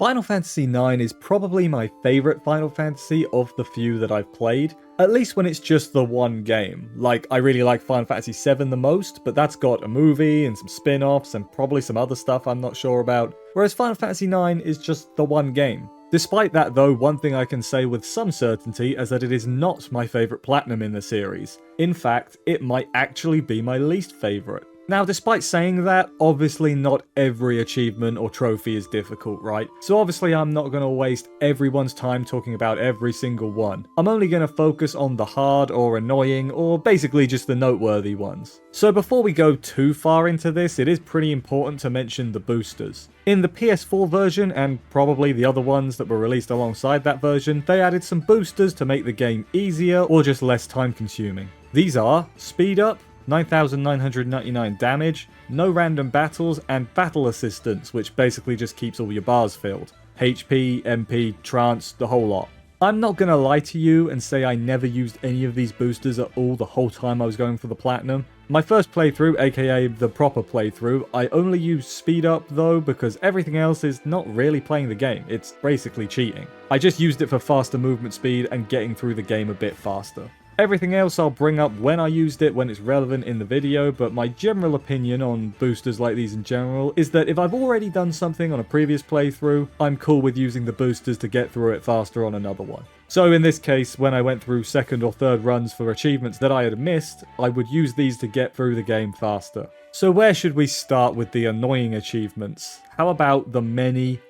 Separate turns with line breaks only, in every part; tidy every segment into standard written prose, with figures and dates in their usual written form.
Final Fantasy IX is probably my favourite Final Fantasy of the few that I've played, at least when it's just the one game. Like, I really like Final Fantasy VII the most, but that's got a movie and some spin-offs and probably some other stuff I'm not sure about, whereas Final Fantasy IX is just the one game. Despite that though, one thing I can say with some certainty is that it is not my favourite Platinum in the series. In fact, it might actually be my least favourite. Now, despite saying that, obviously not every achievement or trophy is difficult, right? So obviously I'm not going to waste everyone's time talking about every single one. I'm only going to focus on the hard or annoying or basically just the noteworthy ones. So before we go too far into this, it is pretty important to mention the boosters. In the PS4 version, and probably the other ones that were released alongside that version, they added some boosters to make the game easier or just less time consuming. These are Speed Up, 9,999 damage, no random battles, and battle assistance, which basically just keeps all your bars filled. HP, MP, trance, the whole lot. I'm not gonna lie to you and say I never used any of these boosters at all the whole time I was going for the Platinum. My first playthrough, aka the proper playthrough, I only used Speed Up though because everything else is not really playing the game, it's basically cheating. I just used it for faster movement speed and getting through the game a bit faster. Everything else I'll bring up when I used it when it's relevant in the video, but my general opinion on boosters like these in general is that if I've already done something on a previous playthrough, I'm cool with using the boosters to get through it faster on another one. So in this case, when I went through second or third runs for achievements that I had missed, I would use these to get through the game faster. So where should we start with the annoying achievements? How about the many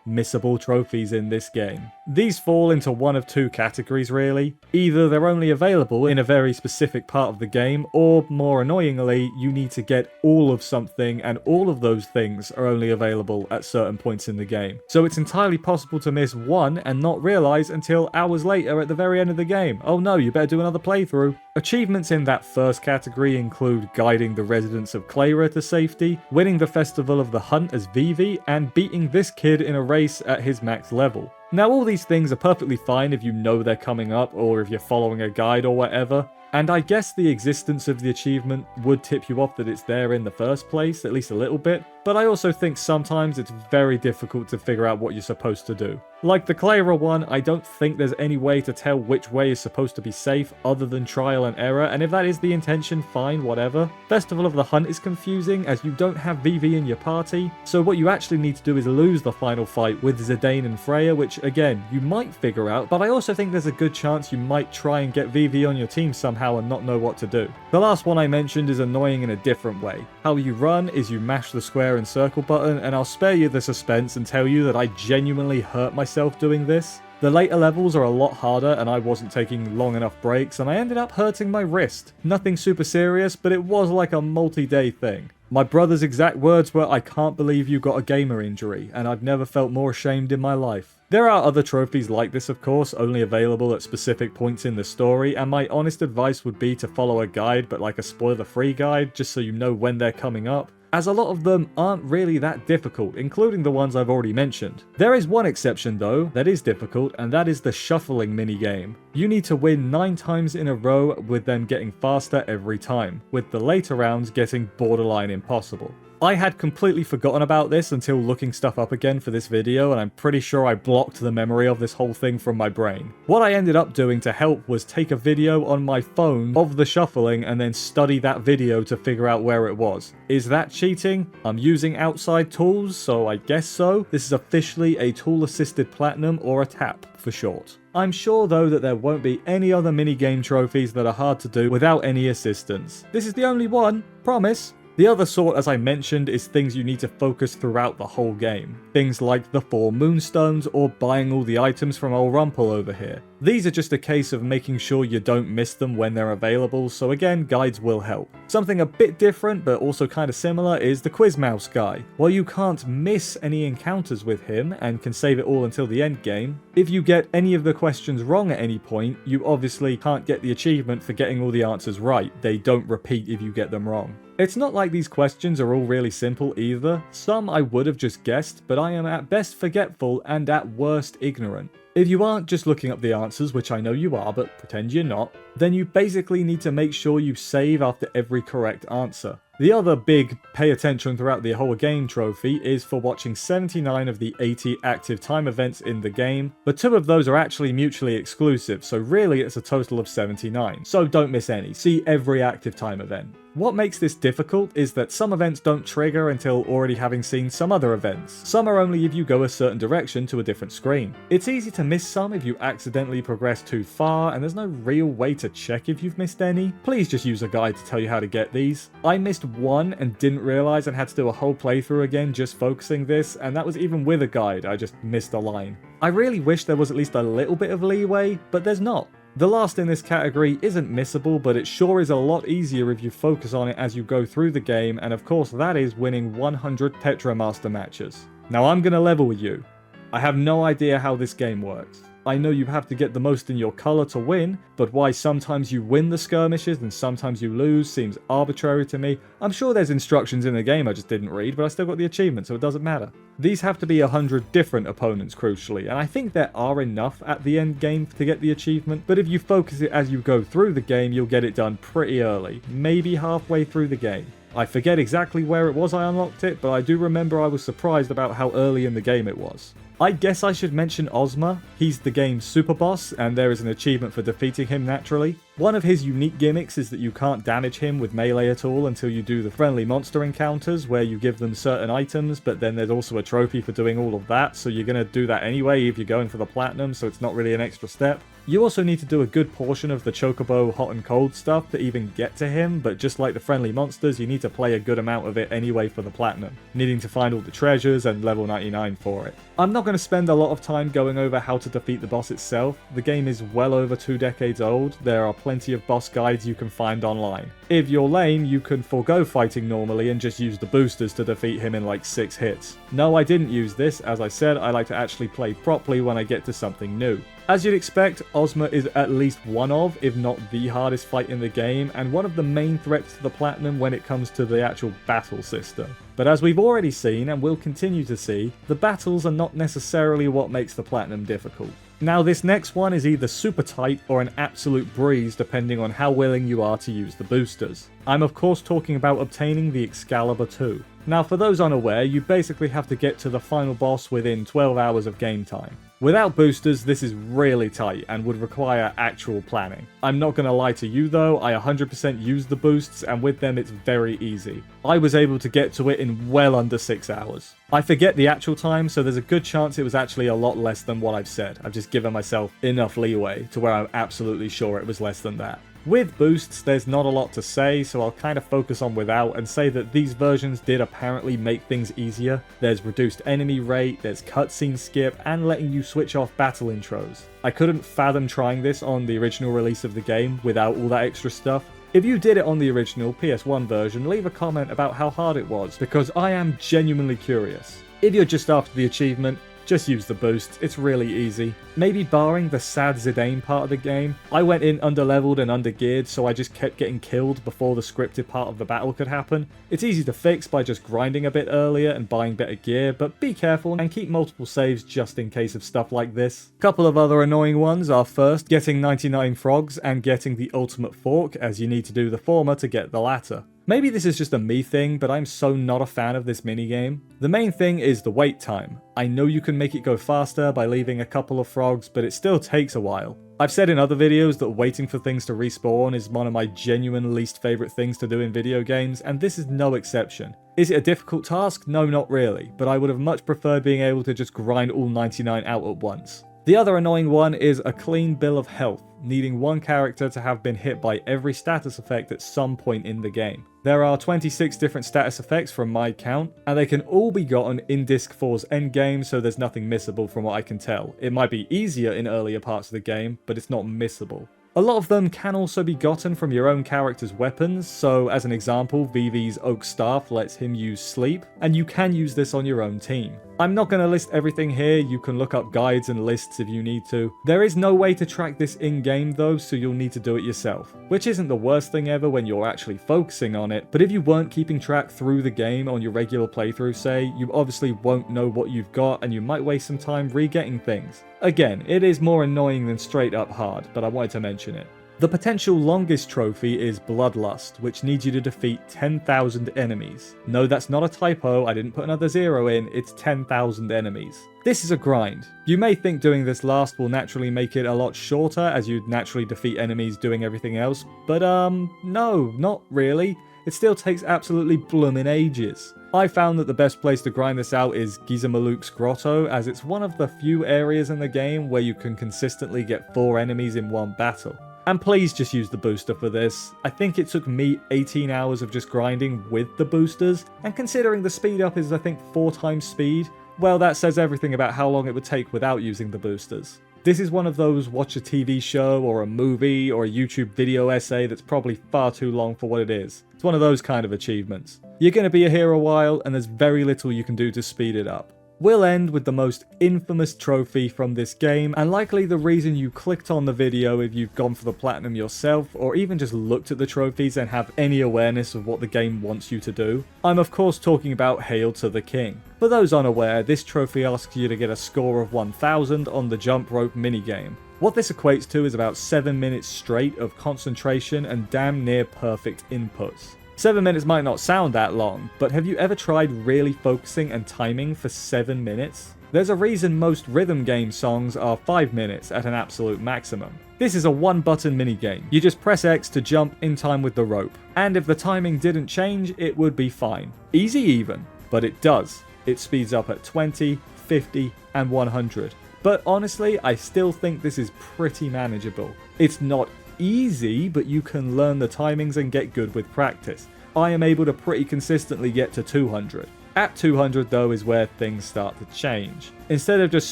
missable trophies in this game? These fall into one of two categories really. Either they're only available in a very specific part of the game, or more annoyingly, you need to get all of something and all of those things are only available at certain points in the game. So it's entirely possible to miss one and not realise until hours later at the very end of the game. Oh no, you better do another playthrough. Achievements in that first category include guiding the residents of Clara to safety, winning the Festival of the Hunt as Vivi, and beating this kid in a race at his max level. Now all these things are perfectly fine if you know they're coming up or if you're following a guide or whatever, and I guess the existence of the achievement would tip you off that it's there in the first place, at least a little bit, but I also think sometimes it's very difficult to figure out what you're supposed to do. Like the Clara one, I don't think there's any way to tell which way is supposed to be safe other than trial and error, and if that is the intention, fine, whatever. Festival of the Hunt is confusing as you don't have Vivi in your party, so what you actually need to do is lose the final fight with Zidane and Freya, which again, you might figure out, but I also think there's a good chance you might try and get Vivi on your team somehow and not know what to do. The last one I mentioned is annoying in a different way. How you run is you mash the square and circle button, and I'll spare you the suspense and tell you that I genuinely hurt myself doing this. The later levels are a lot harder and I wasn't taking long enough breaks and I ended up hurting my wrist. Nothing super serious, but it was like a multi-day thing. My brother's exact words were, "I can't believe you got a gamer injury," and I've never felt more ashamed in my life. There are other trophies like this of course, only available at specific points in the story, and my honest advice would be to follow a guide, but like a spoiler-free guide, just so you know when they're coming up, as a lot of them aren't really that difficult, including the ones I've already mentioned. There is one exception though, that is difficult, and that is the shuffling minigame. You need to win 9 times in a row with them getting faster every time, with the later rounds getting borderline impossible. I had completely forgotten about this until looking stuff up again for this video, and I'm pretty sure I blocked the memory of this whole thing from my brain. What I ended up doing to help was take a video on my phone of the shuffling and then study that video to figure out where it was. Is that cheating? I'm using outside tools, so I guess so. This is officially a tool-assisted platinum, or a TAP for short. I'm sure though that there won't be any other minigame trophies that are hard to do without any assistance. This is the only one, promise. The other sort, as I mentioned, is things you need to focus throughout the whole game. Things like the 4 moonstones or buying all the items from old Rumpel over here. These are just a case of making sure you don't miss them when they're available, so again, guides will help. Something a bit different but also kind of similar is the Quizmouse guy. While you can't miss any encounters with him and can save it all until the end game, if you get any of the questions wrong at any point, you obviously can't get the achievement for getting all the answers right. They don't repeat if you get them wrong. It's not like these questions are all really simple either. Some I would have just guessed, but I am at best forgetful and at worst ignorant. If you aren't just looking up the answers, which I know you are, but pretend you're not, then you basically need to make sure you save after every correct answer. The other big pay attention throughout the whole game trophy is for watching 79 of the 80 active time events in the game, but 2 of those are actually mutually exclusive, so really it's a total of 79, so don't miss any, see every active time event. What makes this difficult is that some events don't trigger until already having seen some other events. Some are only if you go a certain direction to a different screen. It's easy to miss some if you accidentally progress too far, and there's no real way to check if you've missed any. Please just use a guide to tell you how to get these. I missed one and didn't realize and had to do a whole playthrough again just focusing this, and that was even with a guide, I just missed a line. I really wish there was at least a little bit of leeway, but there's not. The last in this category isn't missable, but it sure is a lot easier if you focus on it as you go through the game, and of course that is winning 100 Tetramaster matches. Now I'm gonna level with you. I have no idea how this game works. I know you have to get the most in your color to win, but why sometimes you win the skirmishes and sometimes you lose seems arbitrary to me. I'm sure there's instructions in the game I just didn't read, but I still got the achievement, so it doesn't matter. These have to be 100 different opponents crucially, and I think there are enough at the end game to get the achievement, but if you focus it as you go through the game, you'll get it done pretty early, maybe halfway through the game. I forget exactly where it was I unlocked it, but I do remember I was surprised about how early in the game it was. I guess I should mention Ozma. He's the game's super boss, and there is an achievement for defeating him naturally. One of his unique gimmicks is that you can't damage him with melee at all until you do the friendly monster encounters, where you give them certain items, but then there's also a trophy for doing all of that, so you're gonna do that anyway if you're going for the platinum, so it's not really an extra step. You also need to do a good portion of the Chocobo hot and cold stuff to even get to him, but just like the friendly monsters, you need to play a good amount of it anyway for the platinum, needing to find all the treasures and level 99 for it. I'm not going to spend a lot of time going over how to defeat the boss itself. The game is well over 2 decades old, there are plenty of boss guides you can find online. If you're lame, you can forego fighting normally and just use the boosters to defeat him in like 6 hits. No, I didn't use this, as I said, I like to actually play properly when I get to something new. As you'd expect, Ozma is at least one of, if not the hardest fight in the game, and one of the main threats to the platinum when it comes to the actual battle system. But as we've already seen, and will continue to see, the battles are not necessarily what makes the platinum difficult. Now this next one is either super tight or an absolute breeze depending on how willing you are to use the boosters. I'm of course talking about obtaining the Excalibur 2. Now for those unaware, you basically have to get to the final boss within 12 hours of game time. Without boosters, this is really tight and would require actual planning. I'm not gonna lie to you though, I 100% use the boosts and with them it's very easy. I was able to get to it in well under 6 hours. I forget the actual time, so there's a good chance it was actually a lot less than what I've said. I've just given myself enough leeway to where I'm absolutely sure it was less than that. With boosts, there's not a lot to say, so I'll kind of focus on without and say that these versions did apparently make things easier. There's reduced enemy rate, there's cutscene skip, and letting you switch off battle intros. I couldn't fathom trying this on the original release of the game without all that extra stuff. If you did it on the original PS1 version, leave a comment about how hard it was, because I am genuinely curious. If you're just after the achievement, just use the boost, it's really easy. Maybe barring the sad Zidane part of the game, I went in underleveled and undergeared, so I just kept getting killed before the scripted part of the battle could happen. It's easy to fix by just grinding a bit earlier and buying better gear, but be careful and keep multiple saves just in case of stuff like this. Couple of other annoying ones are first, getting 99 frogs and getting the ultimate fork, as you need to do the former to get the latter. Maybe this is just a me thing, but I'm so not a fan of this minigame. The main thing is the wait time. I know you can make it go faster by leaving a couple of frogs, but it still takes a while. I've said in other videos that waiting for things to respawn is one of my genuine least favourite things to do in video games, and this is no exception. Is it a difficult task? No, not really, but I would have much preferred being able to just grind all 99 out at once. The other annoying one is a clean bill of health, needing one character to have been hit by every status effect at some point in the game. There are 26 different status effects from my count, and they can all be gotten in Disc 4's endgame, so there's nothing missable from what I can tell. It might be easier in earlier parts of the game, but it's not missable. A lot of them can also be gotten from your own character's weapons, so as an example, Vivi's Oak Staff lets him use Sleep, and you can use this on your own team. I'm not going to list everything here, you can look up guides and lists if you need to. There is no way to track this in-game though, so you'll need to do it yourself. Which isn't the worst thing ever when you're actually focusing on it, but if you weren't keeping track through the game on your regular playthrough say, you obviously won't know what you've got and you might waste some time re-getting things. Again, it is more annoying than straight up hard, but I wanted to mention it. The potential longest trophy is Bloodlust, which needs you to defeat 10,000 enemies. No, that's not a typo, I didn't put another 0 in, it's 10,000 enemies. This is a grind. You may think doing this last will naturally make it a lot shorter, as you'd naturally defeat enemies doing everything else, but no, not really. It still takes absolutely bloomin' ages. I found that the best place to grind this out is Gizamaluk's Grotto, as it's one of the few areas in the game where you can consistently get 4 enemies in one battle. And please just use the booster for this. I think it took me 18 hours of just grinding with the boosters, and considering the speed up is I think 4 times speed, well that says everything about how long it would take without using the boosters. This is one of those watch a TV show or a movie or a YouTube video essay that's probably far too long for what it is. It's one of those kind of achievements. You're going to be here a while and there's very little you can do to speed it up. We'll end with the most infamous trophy from this game, and likely the reason you clicked on the video if you've gone for the platinum yourself, or even just looked at the trophies and have any awareness of what the game wants you to do. I'm of course talking about Hail to the King. For those unaware, this trophy asks you to get a score of 1000 on the jump rope minigame. What this equates to is about 7 minutes straight of concentration and damn near perfect inputs. 7 minutes might not sound that long, but have you ever tried really focusing and timing for 7 minutes? There's a reason most rhythm game songs are 5 minutes at an absolute maximum. This is a one-button minigame. You just press X to jump in time with the rope, and if the timing didn't change, it would be fine. Easy even, but it does. It speeds up at 20, 50, and 100. But honestly, I still think this is pretty manageable. It's not easy, but you can learn the timings and get good with practice. I am able to pretty consistently get to 200. At 200 though is where things start to change. Instead of just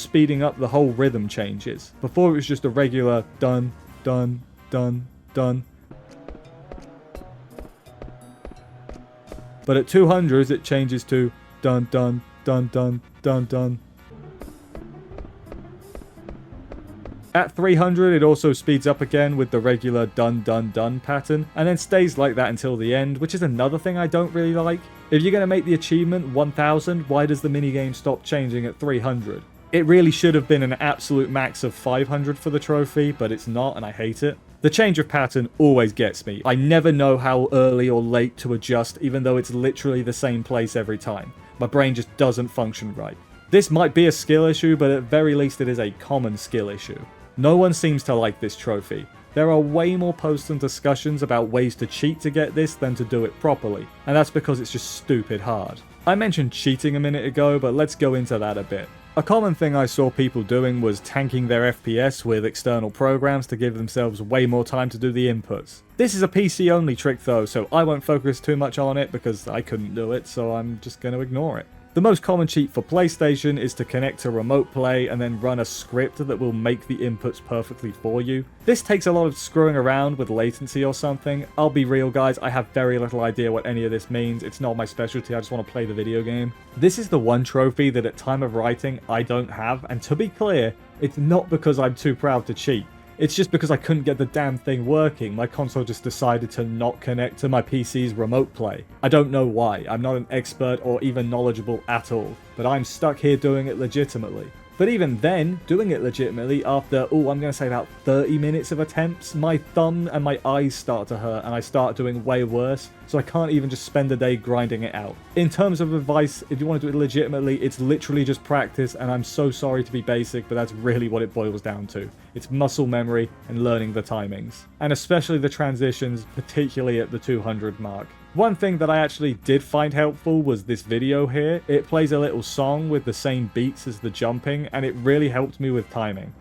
speeding up, the whole rhythm changes. Before it was just a regular dun, dun, dun, dun. But at 200s it changes to dun, dun, dun, dun, dun, dun. At 300 it also speeds up again with the regular dun dun dun pattern, and then stays like that until the end, which is another thing I don't really like. If you're going to make the achievement 1000, why does the minigame stop changing at 300? It really should have been an absolute max of 500 for the trophy, but it's not and I hate it. The change of pattern always gets me. I never know how early or late to adjust, even though it's literally the same place every time. My brain just doesn't function right. This might be a skill issue, but at very least it is a common skill issue. No one seems to like this trophy. There are way more posts and discussions about ways to cheat to get this than to do it properly, and that's because it's just stupid hard. I mentioned cheating a minute ago, but let's go into that a bit. A common thing I saw people doing was tanking their FPS with external programs to give themselves way more time to do the inputs. This is a PC only trick though, so I won't focus too much on it because I couldn't do it, so I'm just going to ignore it. The most common cheat for PlayStation is to connect to Remote Play and then run a script that will make the inputs perfectly for you. This takes a lot of screwing around with latency or something. I'll be real guys, I have very little idea what any of this means. It's not my specialty, I just want to play the video game. This is the one trophy that at time of writing I don't have, and to be clear, it's not because I'm too proud to cheat. It's just because I couldn't get the damn thing working. My console just decided to not connect to my PC's Remote Play. I don't know why. I'm not an expert or even knowledgeable at all, but I'm stuck here doing it legitimately. But even then, doing it legitimately after, I'm going to say about 30 minutes of attempts, my thumb and my eyes start to hurt and I start doing way worse, so I can't even just spend a day grinding it out. In terms of advice, if you want to do it legitimately, it's literally just practice, and I'm so sorry to be basic, but that's really what it boils down to. It's muscle memory and learning the timings, and especially the transitions, particularly at the 200 mark. One thing that I actually did find helpful was this video here. It plays a little song with the same beats as the jumping, and it really helped me with timing.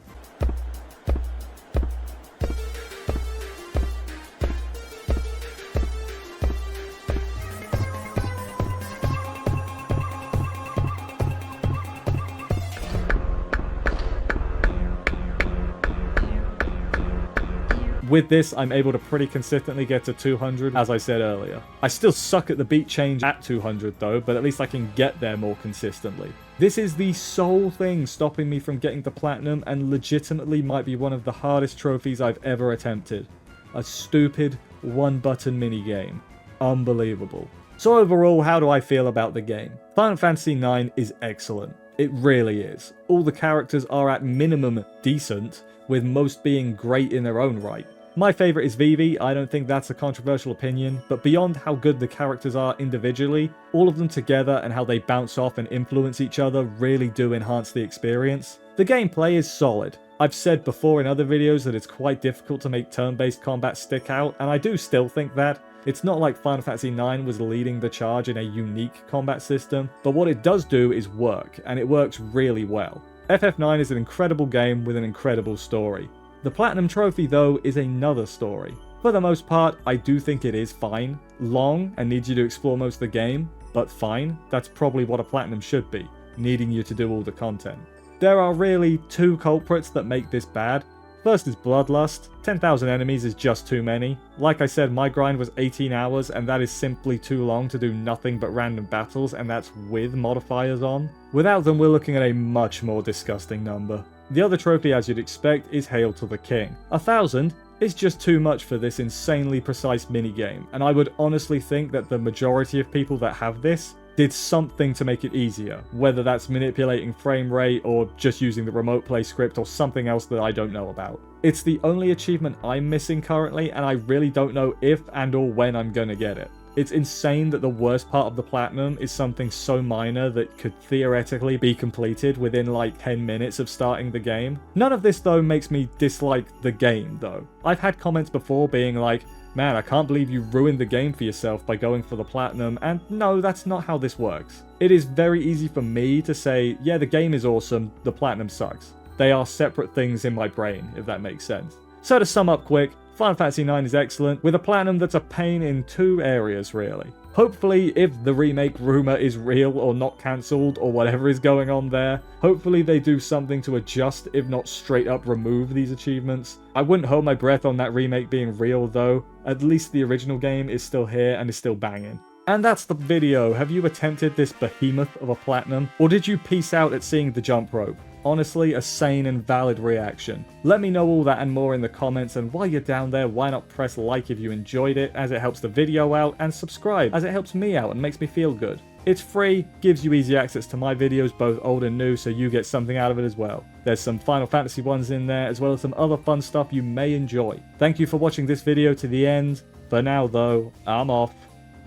With this, I'm able to pretty consistently get to 200, as I said earlier. I still suck at the beat change at 200 though, but at least I can get there more consistently. This is the sole thing stopping me from getting to platinum, and legitimately might be one of the hardest trophies I've ever attempted. A stupid one-button minigame. Unbelievable. So overall, how do I feel about the game? Final Fantasy IX is excellent. It really is. All the characters are at minimum decent, with most being great in their own right. My favourite is Vivi. I don't think that's a controversial opinion, but beyond how good the characters are individually, all of them together and how they bounce off and influence each other really do enhance the experience. The gameplay is solid. I've said before in other videos that it's quite difficult to make turn-based combat stick out, and I do still think that. It's not like Final Fantasy IX was leading the charge in a unique combat system, but what it does do is work, and it works really well. FF9 is an incredible game with an incredible story. The Platinum Trophy, though, is another story. For the most part, I do think it is fine. Long, and needs you to explore most of the game, but fine. That's probably what a Platinum should be, needing you to do all the content. There are really two culprits that make this bad. First is Bloodlust. 10,000 enemies is just too many. Like I said, my grind was 18 hours, and that is simply too long to do nothing but random battles, and that's with modifiers on. Without them, we're looking at a much more disgusting number. The other trophy, as you'd expect, is Hail to the King. 1,000 is just too much for this insanely precise minigame, and I would honestly think that the majority of people that have this did something to make it easier, whether that's manipulating frame rate or just using the remote play script or something else that I don't know about. It's the only achievement I'm missing currently, and I really don't know if and or when I'm gonna get it. It's insane that the worst part of the Platinum is something so minor that could theoretically be completed within like 10 minutes of starting the game. None of this though makes me dislike the game though. I've had comments before being like, man, I can't believe you ruined the game for yourself by going for the Platinum, and no, that's not how this works. It is very easy for me to say, yeah, the game is awesome, the Platinum sucks. They are separate things in my brain, if that makes sense. So to sum up quick, Final Fantasy IX is excellent, with a Platinum that's a pain in two areas really. Hopefully, if the remake rumor is real or not cancelled or whatever is going on there, hopefully they do something to adjust, if not straight up remove these achievements. I wouldn't hold my breath on that remake being real though. At least the original game is still here and is still banging. And that's the video. Have you attempted this behemoth of a Platinum, or did you peace out at seeing the jump rope? Honestly, a sane and valid reaction. Let me know all that and more in the comments, and while you're down there, why not press like if you enjoyed it, as it helps the video out, and subscribe as it helps me out and makes me feel good. It's free, gives you easy access to my videos, both old and new, so you get something out of it as well. There's some Final Fantasy ones in there, as well as some other fun stuff you may enjoy. Thank you for watching this video to the end. For now though, I'm off.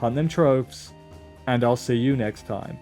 Hunt them tropes, and I'll see you next time.